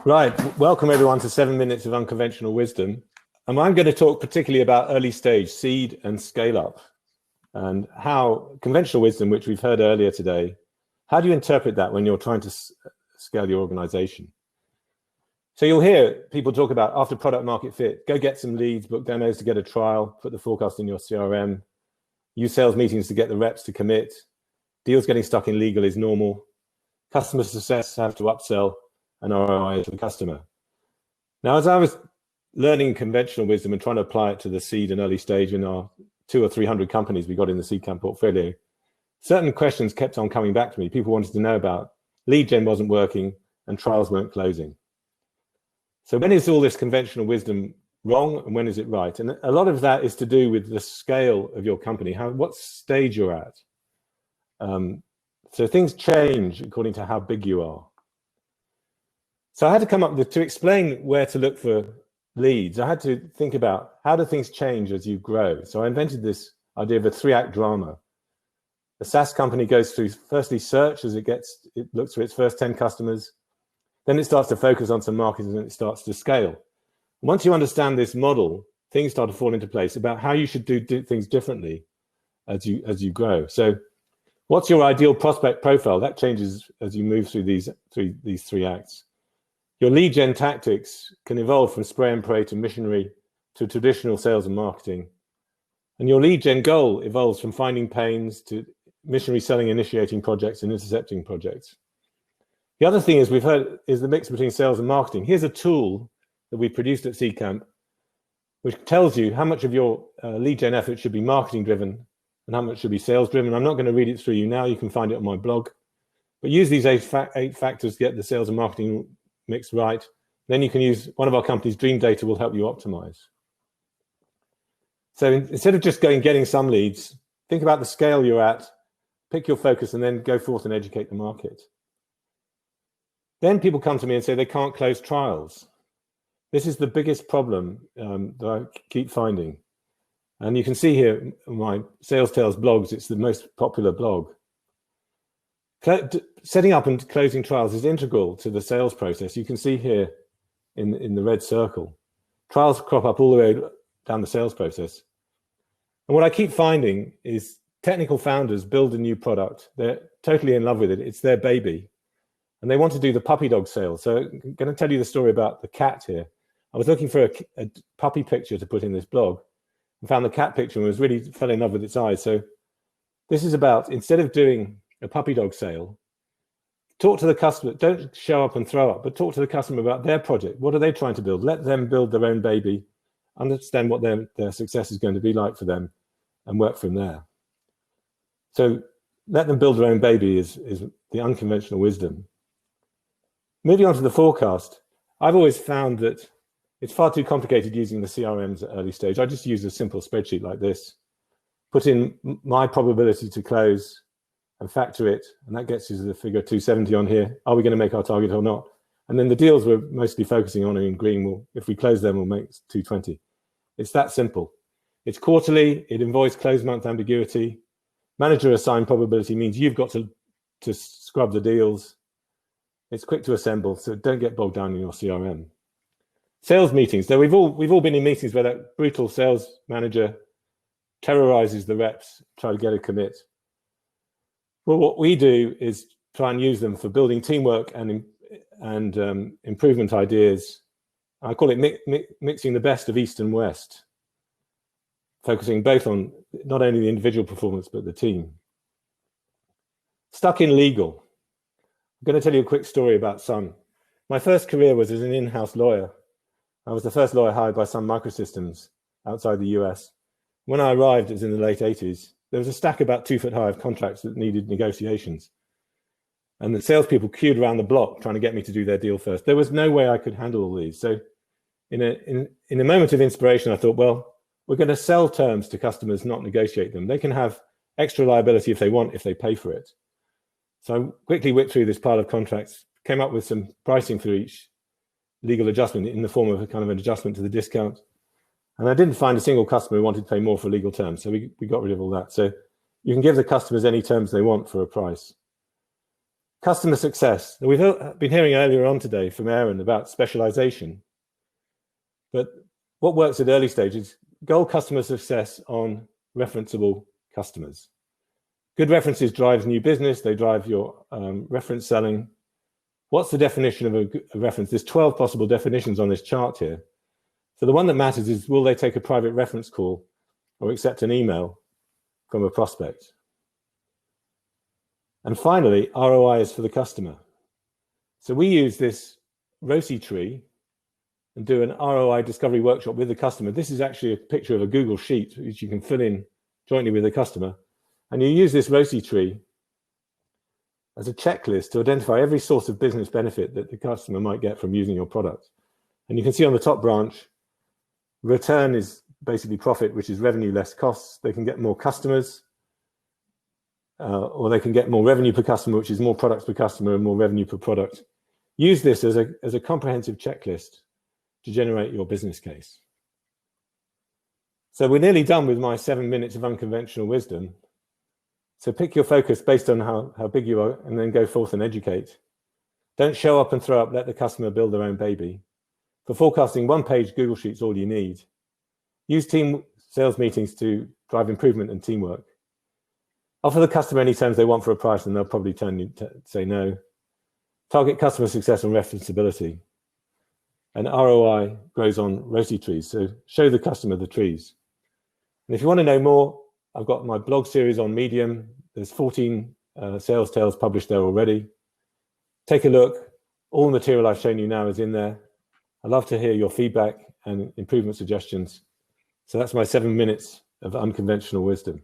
Right, welcome everyone to 7 Minutes of Unconventional Wisdom. And I'm going to talk particularly about early stage, seed and scale up, and how conventional wisdom, which we've heard earlier today, how do you interpret that when you're trying to scale your organization? So you'll hear people talk about after product market fit, go get some leads, book demos to get a trial, put the forecast in your CRM, use sales meetings to get the reps to commit, deals getting stuck in legal is normal, customer success have to upsell, and ROI to the customer. Now, as I was learning conventional wisdom and trying to apply it to the seed and early stage in our 200 or 300 companies we got in the Seedcamp portfolio, certain questions kept on coming back to me. People wanted to know about lead gen wasn't working and trials weren't closing. So when is all this conventional wisdom wrong and when is it right? And a lot of that is to do with the scale of your company, what stage you're at. So things change according to how big you are. So I had to come up with, to explain where to look for leads, I had to think about how do things change as you grow. So I invented this idea of a 3-act drama. The SaaS company goes through firstly search as it looks for its first 10 customers. Then it starts to focus on some markets and it starts to scale. Once you understand this model, things start to fall into place about how you should do things differently as you grow. So what's your ideal prospect profile? That changes as you move through these three acts. Your lead gen tactics can evolve from spray and pray to missionary to traditional sales and marketing. And your lead gen goal evolves from finding pains to missionary selling, initiating projects and intercepting projects. The other thing is we've heard is the mix between sales and marketing. Here's a tool that we produced at Seedcamp, which tells you how much of your lead gen effort should be marketing driven and how much should be sales driven. I'm not going to read it through you now. You can find it on my blog. But use these eight factors to get the sales and marketing mix right. Then you can use one of our company's Dream Data will help you optimize. So instead of just getting some leads, think about the scale you're at, pick your focus, and then go forth and educate the market. Then people come to me and say they can't close trials. This is the biggest problem that I keep finding. And you can see here my Sales Tales blogs, it's the most popular blog. Setting up and closing trials is integral to the sales process. You can see here in the red circle, trials crop up all the way down the sales process. And what I keep finding is technical founders build a new product. They're totally in love with it. It's their baby. And they want to do the puppy dog sale. So I'm going to tell you the story about the cat here. I was looking for a puppy picture to put in this blog and found the cat picture and fell in love with its eyes. So this is about, instead of doing a puppy dog sale, talk to the customer. Don't show up and throw up, but talk to the customer about their project. What are they trying to build? Let them build their own baby, understand what their success is going to be like for them, and work from there. So let them build their own baby is the unconventional wisdom. Moving on to the forecast, I've always found that it's far too complicated using the CRMs at early stage. I just use a simple spreadsheet like this, put in my probability to close, and factor it, and that gets you to the figure 270 on here. Are we going to make our target or not? And then the deals we're mostly focusing on in green, if we close them, we'll make 220. It's that simple. It's quarterly, it avoids close month ambiguity. Manager assigned probability means you've got to scrub the deals. It's quick to assemble, so don't get bogged down in your CRM. Sales meetings. So we've all been in meetings where that brutal sales manager terrorizes the reps, try to get a commit. Well, what we do is try and use them for building teamwork and improvement ideas. I call it mixing the best of East and West, focusing both on not only the individual performance, but the team. Stuck in legal. I'm going to tell you a quick story about Sun. My first career was as an in-house lawyer. I was the first lawyer hired by Sun Microsystems outside the US. When I arrived, it was in the late 80s. There was a stack about 2 foot high of contracts that needed negotiations. And the salespeople queued around the block trying to get me to do their deal first. There was no way I could handle all these. So in a moment of inspiration, I thought, well, we're going to sell terms to customers, not negotiate them. They can have extra liability if they want, if they pay for it. So I quickly whipped through this pile of contracts, came up with some pricing for each legal adjustment in the form of a kind of an adjustment to the discount. And I didn't find a single customer who wanted to pay more for legal terms. So we got rid of all that. So you can give the customers any terms they want for a price. Customer success. Now, we've been hearing earlier on today from Aaron about specialization, but what works at early stages, goal customer success on referenceable customers. Good references drives new business, they drive your reference selling. What's the definition of a reference? There's 12 possible definitions on this chart here. So the one that matters is, will they take a private reference call or accept an email from a prospect? And finally, ROI is for the customer. So we use this ROCE tree and do an ROI discovery workshop with the customer. This is actually a picture of a Google Sheet, which you can fill in jointly with the customer. And you use this ROCE tree as a checklist to identify every source of business benefit that the customer might get from using your product. And you can see on the top branch, return is basically profit, which is revenue less costs. They can get more customers, or they can get more revenue per customer, which is more products per customer and more revenue per product. Use this as a comprehensive checklist to generate your business case. So we're nearly done with my 7 minutes of unconventional wisdom. So pick your focus based on how big you are, and then go forth and educate. Don't show up and throw up, let the customer build their own baby. For forecasting, 1-page Google Sheet's all you need. Use team sales meetings to drive improvement and teamwork. Offer the customer any terms they want for a price, and they'll probably say no. Target customer success on referenceability. And ROI grows on ROCE trees, so show the customer the trees. And if you want to know more, I've got my blog series on Medium. There's 14 sales tales published there already. Take a look. All the material I've shown you now is in there. I'd love to hear your feedback and improvement suggestions. So that's my 7 minutes of unconventional wisdom.